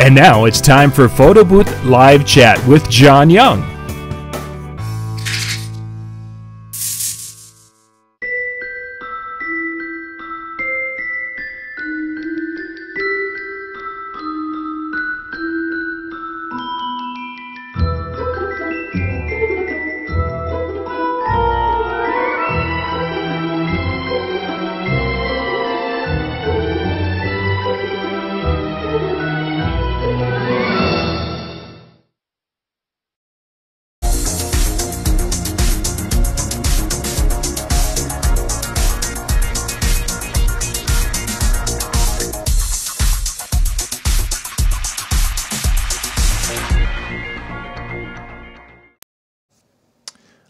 And now it's time for Photo Booth Live Chat with John Young.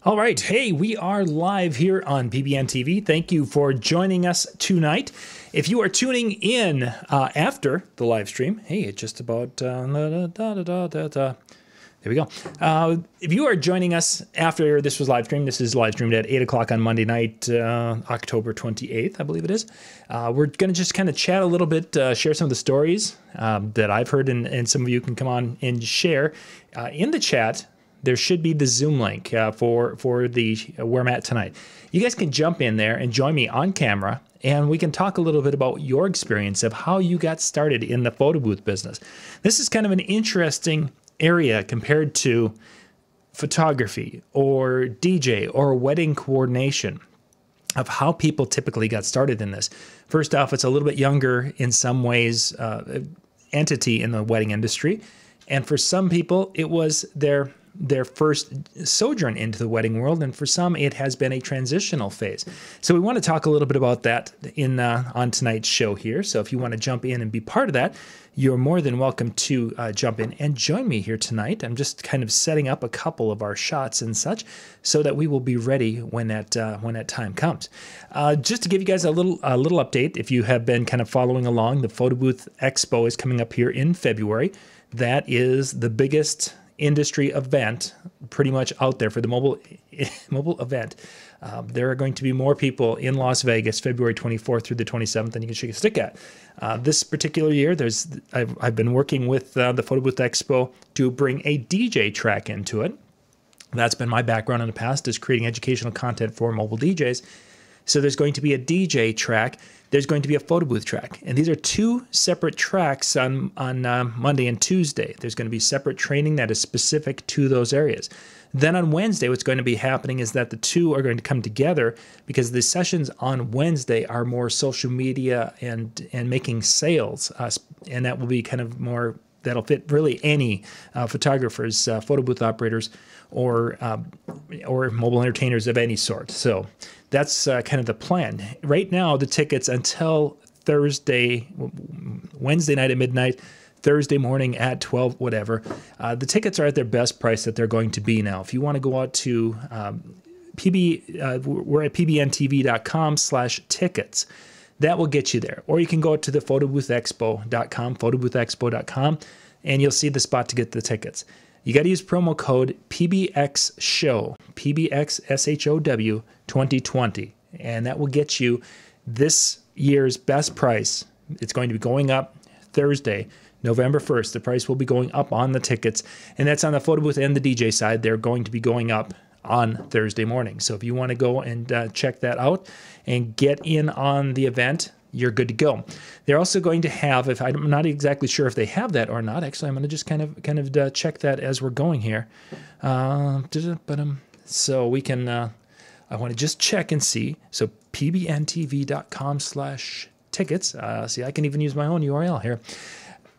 All right. Hey, we are live here on PBN TV. Thank you for joining us tonight. If you are tuning in after the live stream, hey, it's just about there we go. If you are joining us after this was live streamed, this is live streamed at 8 o'clock on Monday night, October 28th, I believe it is. We're going to just kind of chat a little bit, share some of the stories that I've heard, and some of you can come on and share. In the chat, there should be the Zoom link for the where I'm at tonight. You guys can jump in there and join me on camera, and we can talk a little bit about your experience of how you got started in the photo booth business. This is kind of an interesting area compared to photography or DJ or wedding coordination of how people typically got started in this. First off, it's a little bit younger in some ways entity in the wedding industry, and for some people it was their first sojourn into the wedding world, and for some it has been a transitional phase. So we want to talk a little bit about that in on tonight's show here. So if you want to jump in and be part of that, you're more than welcome to jump in and join me here tonight. I'm just kind of setting up a couple of our shots and such so that we will be ready when that time comes. Just to give you guys a little update, if you have been kind of following along, the Photo Booth Expo is coming up here in February. That is the biggest industry event pretty much out there for the mobile event. There are going to be more people in Las Vegas February 24th through the 27th than you can shake a stick at. This particular year, I've been working with the Photo Booth Expo to bring a DJ track into it. That's been my background in the past, is creating educational content for mobile DJs. So there's going to be a DJ track. There's going to be a photo booth track. And these are two separate tracks on Monday and Tuesday. There's going to be separate training that is specific to those areas. Then on Wednesday, what's going to be happening is that the two are going to come together, because the sessions on Wednesday are more social media and making sales. And that will be kind of more, that'll fit really any photographers, photo booth operators, or mobile entertainers of any sort. So that's kind of the plan. Right now, the tickets until Wednesday night at midnight, Thursday morning at 12, whatever, the tickets are at their best price that they're going to be now. If you want to go out to we're at pbntv.com/tickets. That will get you there. Or you can go to the photoboothexpo.com, photoboothexpo.com, and you'll see the spot to get the tickets. You got to use promo code PBXSHOW, PBXSHOW 2020, and that will get you this year's best price. It's going to be going up Thursday, November 1st. The price will be going up on the tickets, and that's on the photo booth and the DJ side. They're going to be going up on Thursday morning. So if you want to go and check that out and get in on the event, you're good to go. They're also going to have, if I'm not exactly sure if they have that or not, actually I'm going to just kind of check that as we're going here. So we can, I want to just check and see. So pbntv.com/tickets. See, I can even use my own URL here.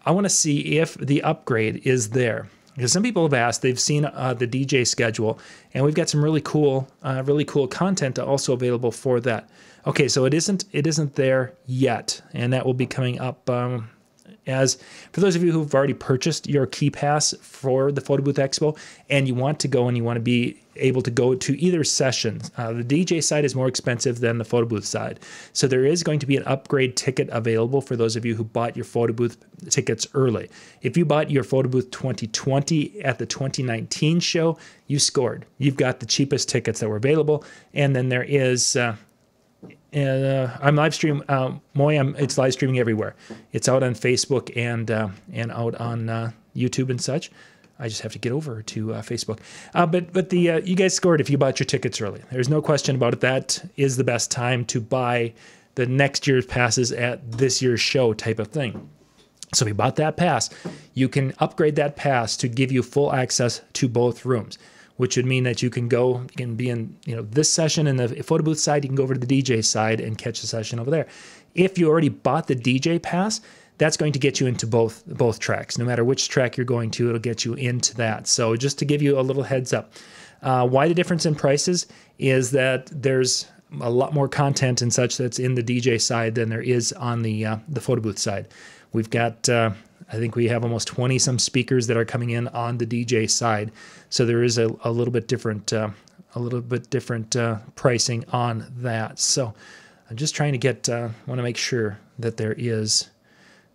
I want to see if the upgrade is there, because some people have asked. They've seen the DJ schedule, and we've got some really cool content also available for that. Okay, so it isn't there yet, and that will be coming up. As for those of you who've already purchased your key pass for the Photo Booth Expo, and you want to go and you want to be able to go to either session, the DJ side is more expensive than the photo booth side. So there is going to be an upgrade ticket available for those of you who bought your photo booth tickets early. If you bought your Photo Booth 2020 at the 2019 show, you scored. You've got the cheapest tickets that were available, and then there is And I'm live stream Moy. It's live streaming everywhere. It's out on Facebook and out on YouTube and such. I just have to get over to Facebook. But you guys scored if you bought your tickets early. There's no question about it. That is the best time to buy the next year's passes at this year's show type of thing. So if you bought that pass, you can upgrade that pass to give you full access to both rooms, which would mean that you can be in this session in the photo booth side. You can go over to the DJ side and catch the session over there. If you already bought the DJ pass, that's going to get you into both tracks. No matter which track you're going to, it'll get you into that. So just to give you a little heads up, why the difference in prices is that there's a lot more content and such that's in the DJ side than there is on the photo booth side. We've got, I think we have almost 20 some speakers that are coming in on the DJ side. So there is a little bit different, pricing on that. So I'm just trying to want to make sure that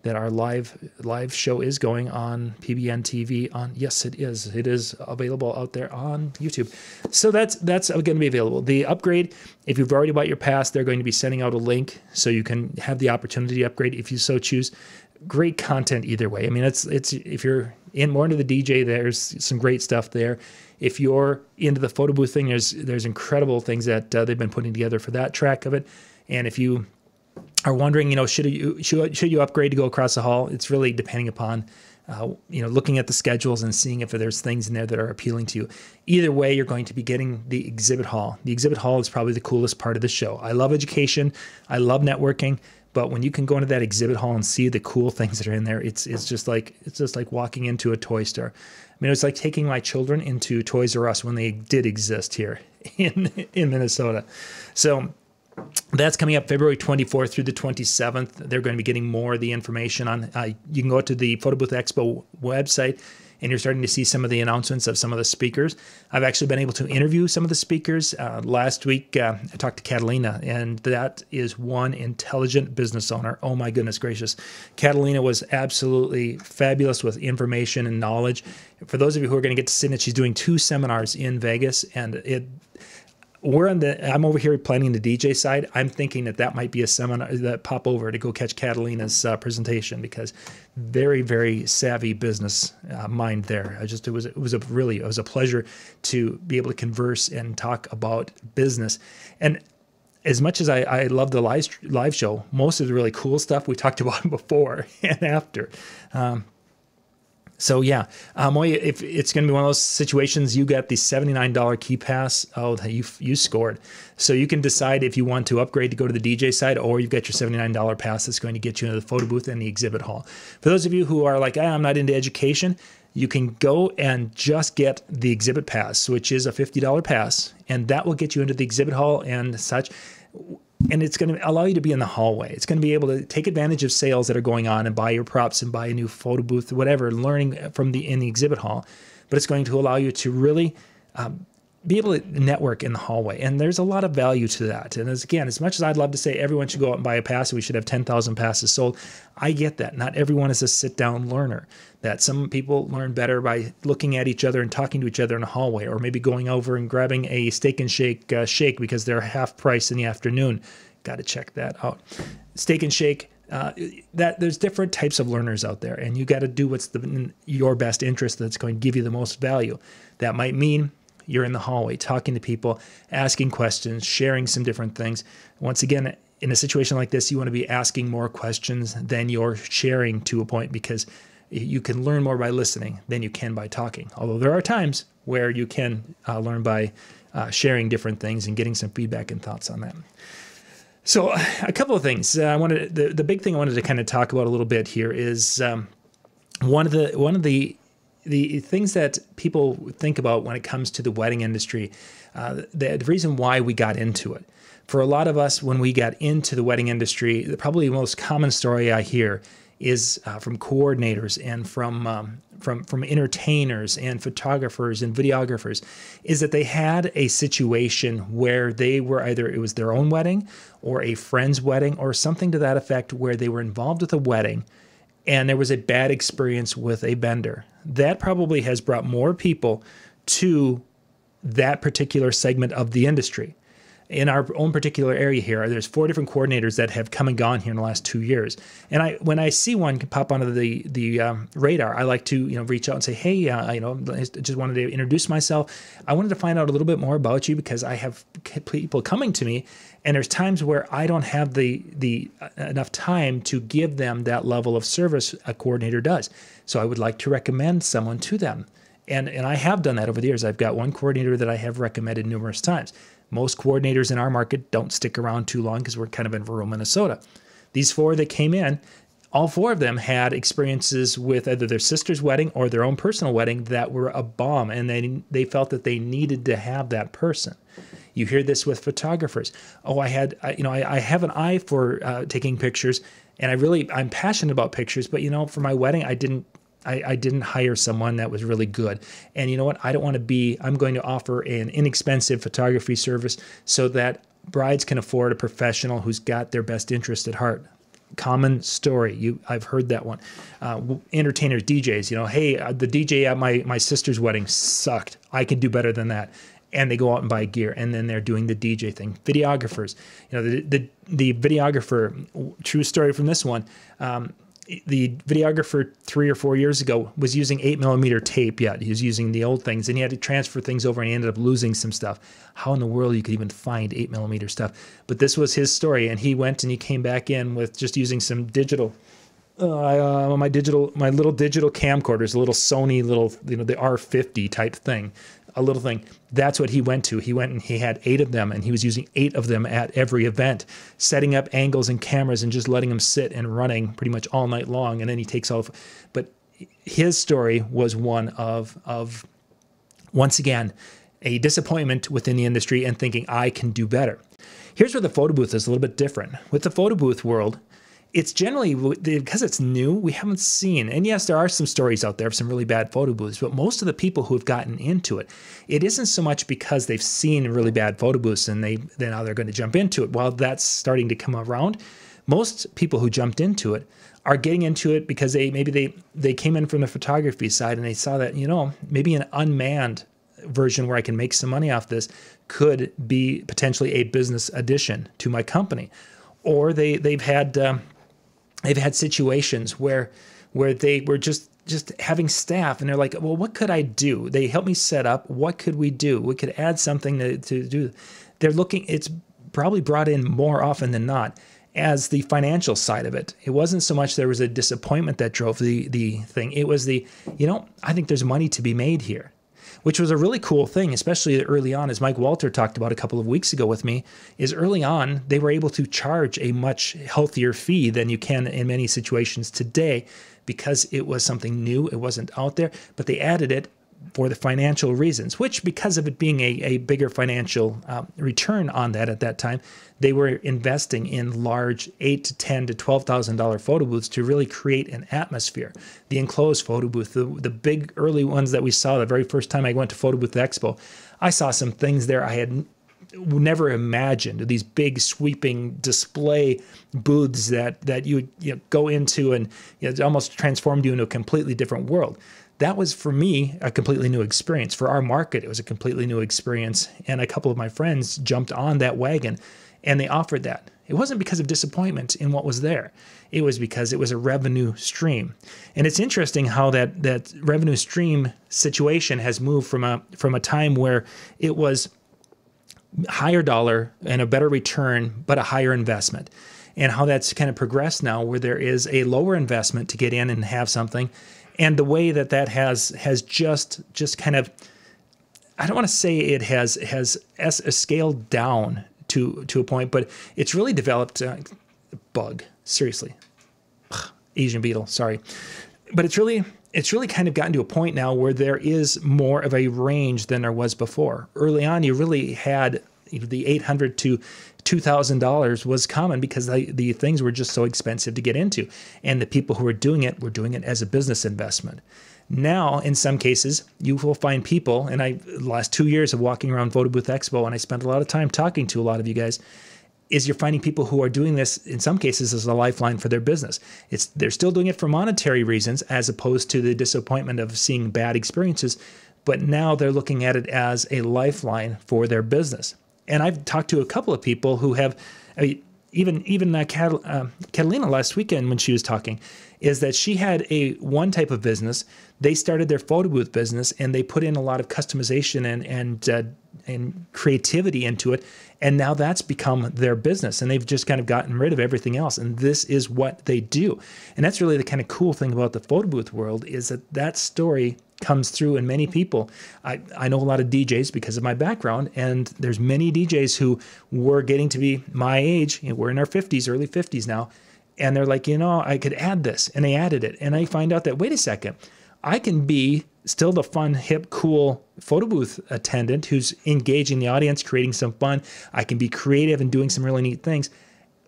that our live show is going on PBN TV yes, it is available out there on YouTube. So that's going to be available. The upgrade, if you've already bought your pass, they're going to be sending out a link so you can have the opportunity to upgrade if you so choose. Great content either way. I mean, it's if you're more into the DJ, there's some great stuff there. If you're into the photo booth thing, there's incredible things that they've been putting together for that track of it. And if you are wondering, should you upgrade to go across the hall? It's really depending upon, looking at the schedules and seeing if there's things in there that are appealing to you. Either way, you're going to be getting the exhibit hall. The exhibit hall is probably the coolest part of the show. I love education. I love networking. But when you can go into that exhibit hall and see the cool things that are in there, it's just like walking into a toy store. I mean, it was like taking my children into Toys R Us when they did exist here in Minnesota. So that's coming up February 24th through the 27th. They're going to be getting more of the information on. You can go to the Photo Booth Expo website, and you're starting to see some of the announcements of some of the speakers. I've actually been able to interview some of the speakers. Last week, I talked to Catalina, and that is one intelligent business owner. Oh my goodness gracious. Catalina was absolutely fabulous with information and knowledge. For those of you who are going to get to see it, she's doing 2 seminars in Vegas, and I'm over here planning the DJ side. I'm thinking that might be a seminar that pop over to go catch Catalina's presentation, because very, very savvy business mind there. It was a pleasure to be able to converse and talk about business. And as much as I love the live show, most of the really cool stuff we talked about before and after. So yeah, Moy, if it's going to be one of those situations, you got the $79 key pass. Oh, you scored. So you can decide if you want to upgrade to go to the DJ side, or you've got your $79 pass that's going to get you into the photo booth and the exhibit hall. For those of you who are like, I'm not into education, you can go and just get the exhibit pass, which is a $50 pass, and that will get you into the exhibit hall and such. And it's going to allow you to be in the hallway. It's going to be able to take advantage of sales that are going on and buy your props and buy a new photo booth or whatever, learning in the exhibit hall. But it's going to allow you to really be able to network in the hallway. And there's a lot of value to that. And as much as I'd love to say everyone should go out and buy a pass and we should have 10,000 passes sold, I get that. Not everyone is a sit-down learner. That some people learn better by looking at each other and talking to each other in the hallway, or maybe going over and grabbing a Steak and Shake shake because they're half price in the afternoon. Got to check that out. Steak and Shake, there's different types of learners out there, and you got to do what's in your best interest that's going to give you the most value. That might mean you're in the hallway talking to people, asking questions, sharing some different things. Once again, in a situation like this, you want to be asking more questions than you're sharing to a point, because you can learn more by listening than you can by talking. Although there are times where you can learn by sharing different things and getting some feedback and thoughts on that. So a couple of things. The big thing I wanted to kind of talk about a little bit here is one of the things that people think about when it comes to the wedding industry. The reason why we got into it. For a lot of us, when we got into the wedding industry, probably the most common story I hear is from coordinators and from entertainers and photographers and videographers, is that they had a situation where they were either it was their own wedding or a friend's wedding or something to that effect, where they were involved with a wedding and there was a bad experience with a vendor. That probably has brought more people to that particular segment of the industry. in our own particular area here, there's 4 different coordinators that have come and gone here in the last 2 years. And when I see one pop onto the radar, I like to reach out and say, hey, I just wanted to introduce myself. I wanted to find out a little bit more about you because I have people coming to me, and there's times where I don't have the enough time to give them that level of service a coordinator does. So I would like to recommend someone to them. And I have done that over the years. I've got one coordinator that I have recommended numerous times. Most coordinators in our market don't stick around too long because we're kind of in rural Minnesota. These 4 that came in, all 4 of them had experiences with either their sister's wedding or their own personal wedding that were a bomb, and they felt that they needed to have that person. You hear this with photographers. Oh, I have an eye for taking pictures, and I'm passionate about pictures, but for my wedding, I didn't hire someone that was really good. And you know what? I'm going to offer an inexpensive photography service so that brides can afford a professional who's got their best interest at heart. Common story. I've heard that one. Entertainers, DJs, hey, the DJ at my sister's wedding sucked. I could do better than that. And they go out and buy gear, and then they're doing the DJ thing. Videographers, the videographer, true story from this one, the videographer 3 or 4 years ago was using 8mm tape yet. He was using the old things, and he had to transfer things over, and he ended up losing some stuff. How in the world you could even find 8mm stuff? But this was his story, and he went and he came back in with just using some digital, my little digital camcorders, a little Sony, the R50 type thing. A little thing. That's what he went to. He went and he had 8 of them, and he was using 8 of them at every event, setting up angles and cameras and just letting them sit and running pretty much all night long. And then he takes off. But his story was one of once again, a disappointment within the industry and thinking I can do better. Here's where the photo booth is a little bit different. With the photo booth world, it's generally, because it's new, we haven't seen, and yes, there are some stories out there of some really bad photo booths, but most of the people who have gotten into it, it isn't so much because they've seen really bad photo booths and now they're going to jump into it. While that's starting to come around, most people who jumped into it are getting into it because they came in from the photography side and they saw that, maybe an unmanned version where I can make some money off this could be potentially a business addition to my company. Or they've had situations where they were just having staff, and they're like, well, what could I do? They helped me set up. What could we do? We could add something to do. They're looking, it's probably brought in more often than not as the financial side of it. It wasn't so much there was a disappointment that drove the thing. It was I think there's money to be made here, which was a really cool thing, especially early on, as Mike Walter talked about a couple of weeks ago with me, is early on, they were able to charge a much healthier fee than you can in many situations today because it was something new, it wasn't out there, but they added it for the financial reasons, which because of it being a bigger financial return on that at that time, they were investing in large $8,000 to $10,000 to $12,000 photo booths to really create an atmosphere. The enclosed photo booth, the big early ones that we saw the very first time I went to Photo Booth Expo, I saw some things there I had never imagined. These big sweeping display booths that you would go into and it almost transformed you into a completely different world. That was, for me, a completely new experience. For our market, it was a completely new experience. And a couple of my friends jumped on that wagon and they offered that. It wasn't because of disappointment in what was there. It was because it was a revenue stream. And it's interesting how that revenue stream situation has moved from a time where it was higher dollar and a better return, but a higher investment. And how that's kind of progressed now where there is a lower investment to get in and have something. And the way that has just kind of, I don't want to say it has scaled down to a point, but it's really developed bug, seriously. Ugh, Asian beetle, sorry. But it's really kind of gotten to a point now where there is more of a range than there was before. Early on, you really had the $800 to $2,000 was common because the things were just so expensive to get into. And the people who were doing it as a business investment. Now, in some cases, you will find people, and the last 2 years of walking around Photo Booth Expo, and I spent a lot of time talking to a lot of you guys, is you're finding people who are doing this, in some cases, as a lifeline for their business. They're still doing it for monetary reasons, as opposed to the disappointment of seeing bad experiences, but now they're looking at it as a lifeline for their business. And I've talked to a couple of people who have, I mean, even Catalina last weekend when she was talking, is that she had one type of business. They started their photo booth business, and they put in a lot of customization and creativity into it, and now that's become their business, and they've just kind of gotten rid of everything else, and this is what they do. And that's really the kind of cool thing about the photo booth world, is that story comes through in many people. I know a lot of DJs because of my background, and there's many DJs who were getting to be my age. We're in our 50s, early 50s now, and they're like, I could add this, and they added it, and I find out that, wait a second, I can be still the fun, hip, cool photo booth attendant who's engaging the audience, creating some fun. I can be creative and doing some really neat things,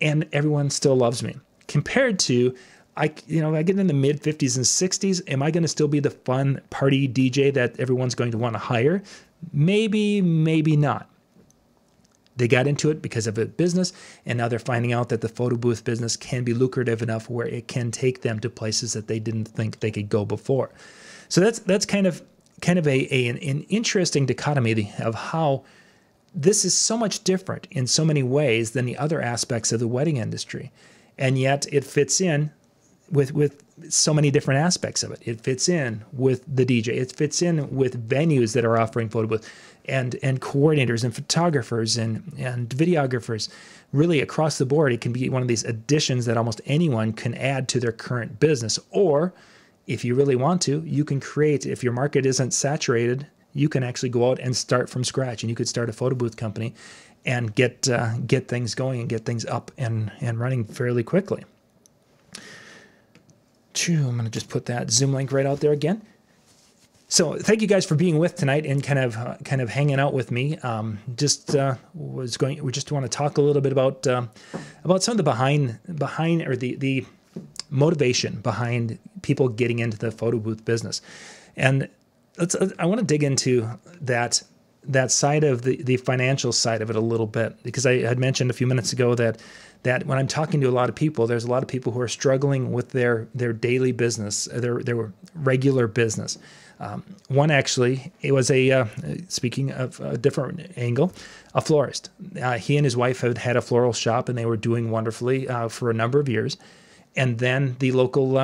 and everyone still loves me. Compared to, I get in the mid 50s and 60s, am I going to still be the fun party DJ that everyone's going to want to hire? Maybe, maybe not. They got into it because of a business, and now they're finding out that the photo booth business can be lucrative enough where it can take them to places that they didn't think they could go before. So that's kind of an interesting dichotomy of how this is so much different in so many ways than the other aspects of the wedding industry, and yet it fits in with so many different aspects of it. It fits in with the DJ. It fits in with venues that are offering photo booth and coordinators and photographers and videographers. Really across the board, it can be one of these additions that almost anyone can add to their current business. Or if you really want to, you can create, if your market isn't saturated, you can actually go out and start from scratch, and you could start a photo booth company and get things going and get things up and running fairly quickly. I'm going to just put that Zoom link right out there again. So thank you guys for being with tonight and kind of hanging out with me. We just want to talk a little bit about some of the behind or the motivation behind people getting into the photo booth business. And I want to dig into that side of the financial side of it a little bit, because I had mentioned a few minutes ago that when I'm talking to a lot of people, there's a lot of people who are struggling with their daily business, their regular business. One actually, it was speaking of a different angle, a florist. He and his wife had a floral shop, and they were doing wonderfully for a number of years. And then the local,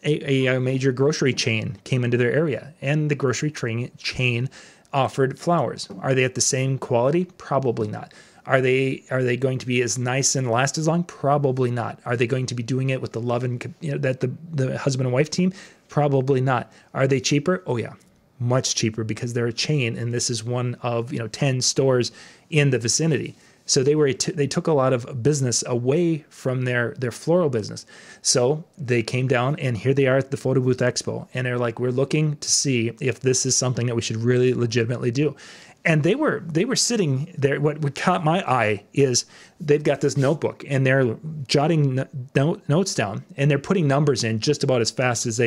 a major grocery chain came into their area, and the grocery chain offered flowers. Are they at the same quality? Probably not. Are they going to be as nice and last as long? Probably not. Are they going to be doing it with the love and that the husband and wife team? Probably not. Are they cheaper? Oh yeah, much cheaper, because they're a chain, and this is one of 10 stores in the vicinity. So they took a lot of business away from their floral business. So they came down, and here they are at the Photo Booth Expo, and they're like, we're looking to see if this is something that we should really legitimately do. And they were sitting there. What caught my eye is they've got this notebook, and they're jotting notes down, and they're putting numbers in just about as fast as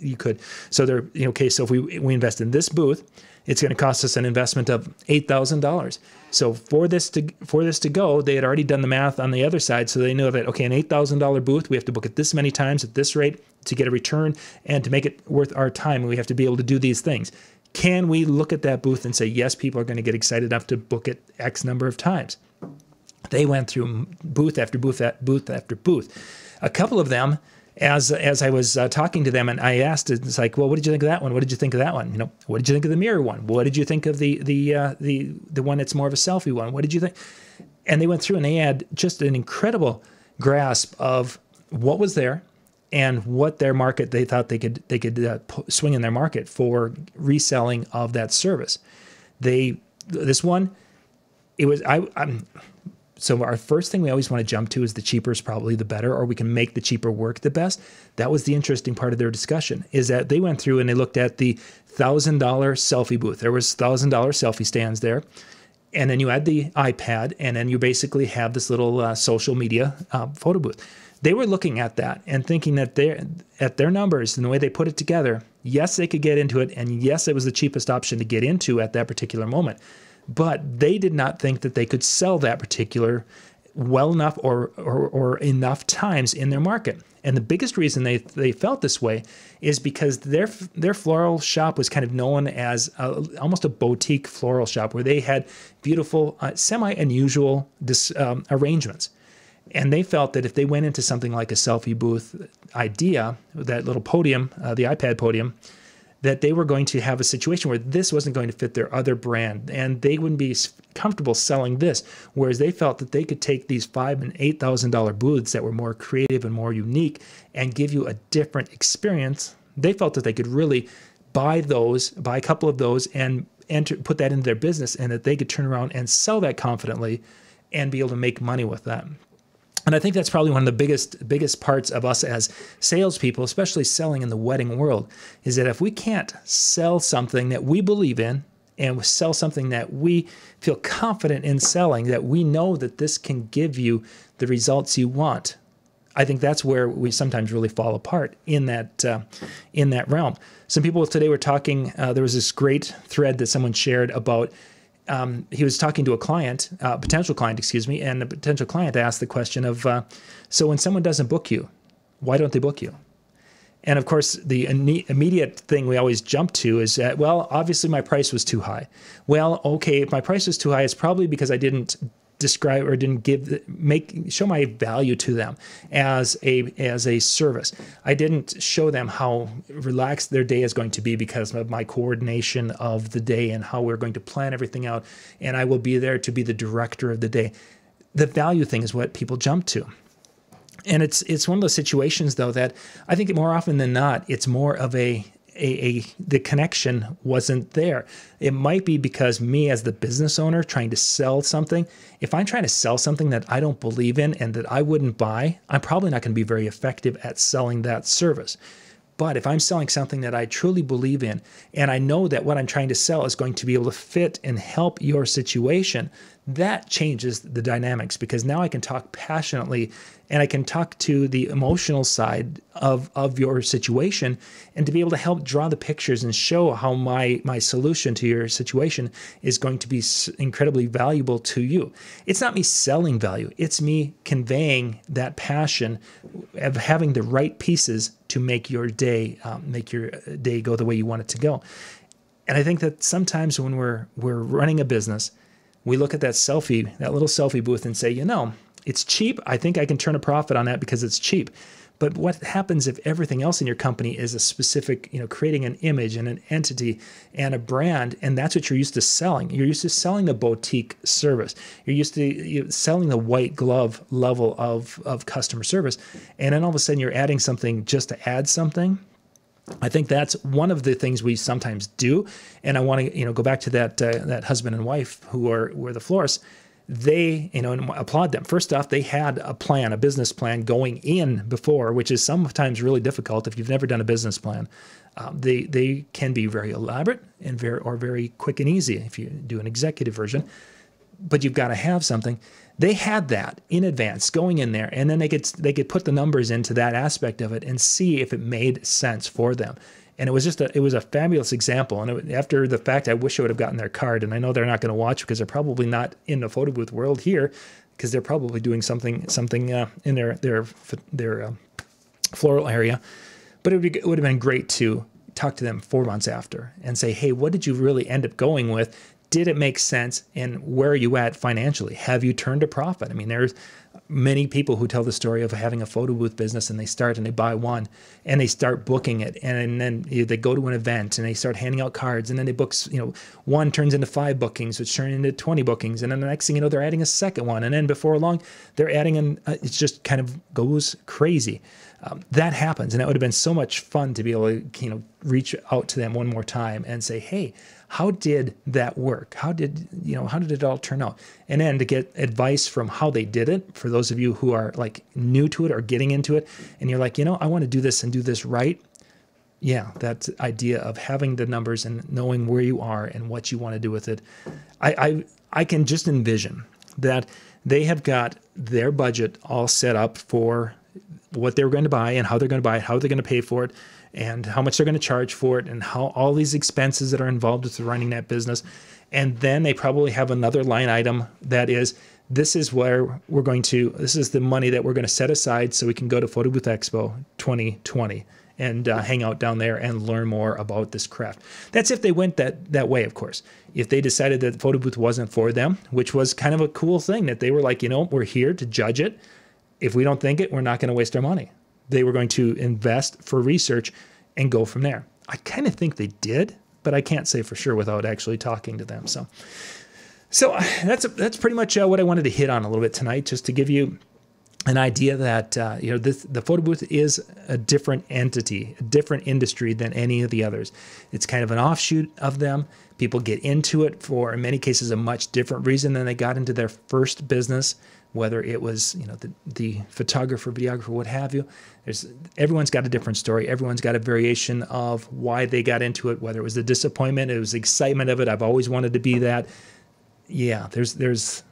you could. So they're okay. So if we invest in this booth, it's going to cost us an investment of $8,000. So for this to go, they had already done the math on the other side, so they know that an $8,000 booth, we have to book it this many times at this rate to get a return, and to make it worth our time, we have to be able to do these things. Can we look at that booth and say, yes, people are going to get excited enough to book it X number of times? They went through booth after booth after booth. A couple of them, as I was talking to them, and I asked, it's like, well, what did you think of that one? What did you think of that one? What did you think of the mirror one? What did you think of the one that's more of a selfie one? What did you think? And they went through, and they had just an incredible grasp of what was there and what their market they thought they could swing in their market for reselling of that service. So our first thing we always want to jump to is the cheaper is probably the better, or we can make the cheaper work the best. That was the interesting part of their discussion, is that they went through and they looked at the $1,000 selfie booth. There was $1,000 selfie stands there. And then you add the iPad, and then you basically have this little social media photo booth. They were looking at that and thinking that at their numbers and the way they put it together, yes, they could get into it, and yes, it was the cheapest option to get into at that particular moment. But they did not think that they could sell that particular well enough or enough times in their market. And the biggest reason they felt this way is because their floral shop was kind of known as almost a boutique floral shop where they had beautiful, semi-unusual arrangements. And they felt that if they went into something like a selfie booth idea, that little podium, the iPad podium, that they were going to have a situation where this wasn't going to fit their other brand, and they wouldn't be comfortable selling this. Whereas they felt that they could take these $5,000 and $8,000 booths that were more creative and more unique and give you a different experience. They felt that they could really buy a couple of those and put that into their business, and that they could turn around and sell that confidently and be able to make money with that. And I think that's probably one of the biggest parts of us as salespeople, especially selling in the wedding world, is that if we can't sell something that we believe in and sell something that we feel confident in selling, that we know that this can give you the results you want, I think that's where we sometimes really fall apart in that realm. Some people today were talking. There was this great thread that someone shared about. He was talking to a client, potential client, excuse me, and the potential client asked the question of, so when someone doesn't book you, why don't they book you? And of course, the immediate thing we always jump to is that, well, obviously my price was too high. Well, okay, if my price was too high, it's probably because I didn't describe or didn't show my value to them as a service. I didn't show them how relaxed their day is going to be because of my coordination of the day and how we're going to plan everything out, and I will be there to be the director of the day. The value thing is what people jump to. And it's one of those situations, though, that I think more often than not, it's more of the connection wasn't there. It might be because me as the business owner trying to sell something, if I'm trying to sell something that I don't believe in and that I wouldn't buy, I'm probably not going to be very effective at selling that service. But if I'm selling something that I truly believe in, and I know that what I'm trying to sell is going to be able to fit and help your situation, that changes the dynamics, because now I can talk passionately and I can talk to the emotional side of your situation, and to be able to help draw the pictures and show how my solution to your situation is going to be incredibly valuable to you. It's not me selling value. It's me conveying that passion of having the right pieces to make your day go the way you want it to go. And I think that sometimes when we're running a business, we look at that little selfie booth and say, it's cheap. I think I can turn a profit on that because it's cheap. But what happens if everything else in your company is a specific, creating an image and an entity and a brand, and that's what you're used to selling. You're used to selling the boutique service. You're used to selling the white glove level of customer service. And then all of a sudden you're adding something just to add something. I think that's one of the things we sometimes do. And I want to, go back to that husband and wife who were the florists. They, and applaud them. First off, they had a business plan going in before, which is sometimes really difficult if you've never done a business plan. They can be very elaborate and very quick and easy if you do an executive version, but you've got to have something. They had that in advance going in there, and then they could put the numbers into that aspect of it and see if it made sense for them. And it was a fabulous example. And after the fact, I wish I would have gotten their card. And I know they're not going to watch because they're probably not in the photo booth world here, because they're probably doing something in their floral area. But it would have been great to talk to them 4 months after and say, hey, what did you really end up going with? Did it make sense? And where are you at financially? Have you turned a profit? I mean, there's many people who tell the story of having a photo booth business, and they start and they buy one and they start booking it. And then they go to an event and they start handing out cards, and then they book, one turns into 5 bookings, which turn into 20 bookings. And then the next thing you know, they're adding a second one. And then before long, they're adding it just kind of goes crazy. That happens. And it would have been so much fun to be able to, reach out to them one more time and say, hey, how did that work? How did it all turn out? And then to get advice from how they did it, for those of you who are like new to it or getting into it, and you're like, I want to do this and do this right. Yeah, that idea of having the numbers and knowing where you are and what you want to do with it. I can just envision that they have got their budget all set up for what they're going to buy and how they're going to buy it, how they're going to pay for it, and how much they're going to charge for it, and how all these expenses that are involved with running that business. And then they probably have another line item that is this is where this is the money that we're going to set aside so we can go to Photo Booth Expo 2020 and hang out down there and learn more about this craft. That's if they went that way, of course. If they decided that the photo booth wasn't for them, which was kind of a cool thing, that they were like, we're here to judge it. If we don't think it, we're not going to waste our money. They were going to invest for research and go from there. I kind of think they did, but I can't say for sure without actually talking to them. So that's pretty much what I wanted to hit on a little bit tonight, just to give you an idea that the photo booth is a different entity, a different industry than any of the others. It's kind of an offshoot of them. People get into it for, in many cases, a much different reason than they got into their first business, whether it was the photographer, videographer, what have you. Everyone's got a different story. Everyone's got a variation of why they got into it, whether it was the disappointment, it was the excitement of it. I've always wanted to be that. Yeah, there's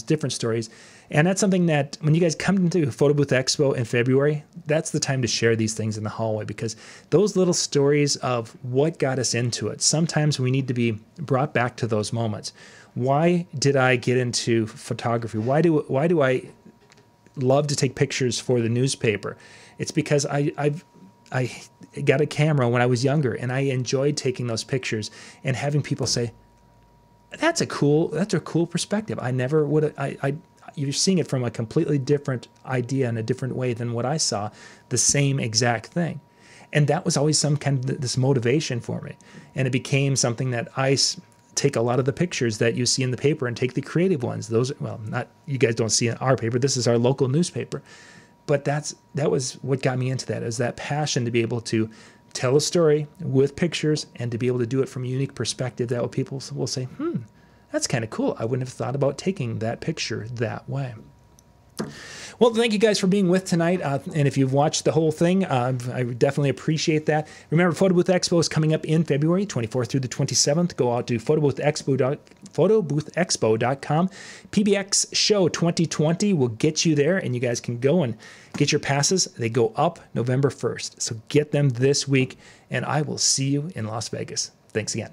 different stories. And that's something that when you guys come into Photo Booth Expo in February, that's the time to share these things in the hallway, because those little stories of what got us into it, sometimes we need to be brought back to those moments. Why did I get into photography? Why do I love to take pictures for the newspaper? It's because I got a camera when I was younger, and I enjoyed taking those pictures and having people say, that's a cool perspective. I never would. You're seeing it from a completely different idea in a different way than what I saw, the same exact thing. And that was always some kind of this motivation for me. And it became something that I take a lot of the pictures that you see in the paper and take the creative ones. Those, well, not, you guys don't see in our paper. This is our local newspaper. But that was what got me into that, is that passion to be able to tell a story with pictures and to be able to do it from a unique perspective that people will say, that's kind of cool. I wouldn't have thought about taking that picture that way. Well, thank you guys for being with tonight. And if you've watched the whole thing, I definitely appreciate that. Remember, Photo Booth Expo is coming up in February 24th through the 27th. Go out to photoboothexpo.com. PBX Show 2020 will get you there, and you guys can go and get your passes. They go up November 1st. So get them this week, and I will see you in Las Vegas. Thanks again.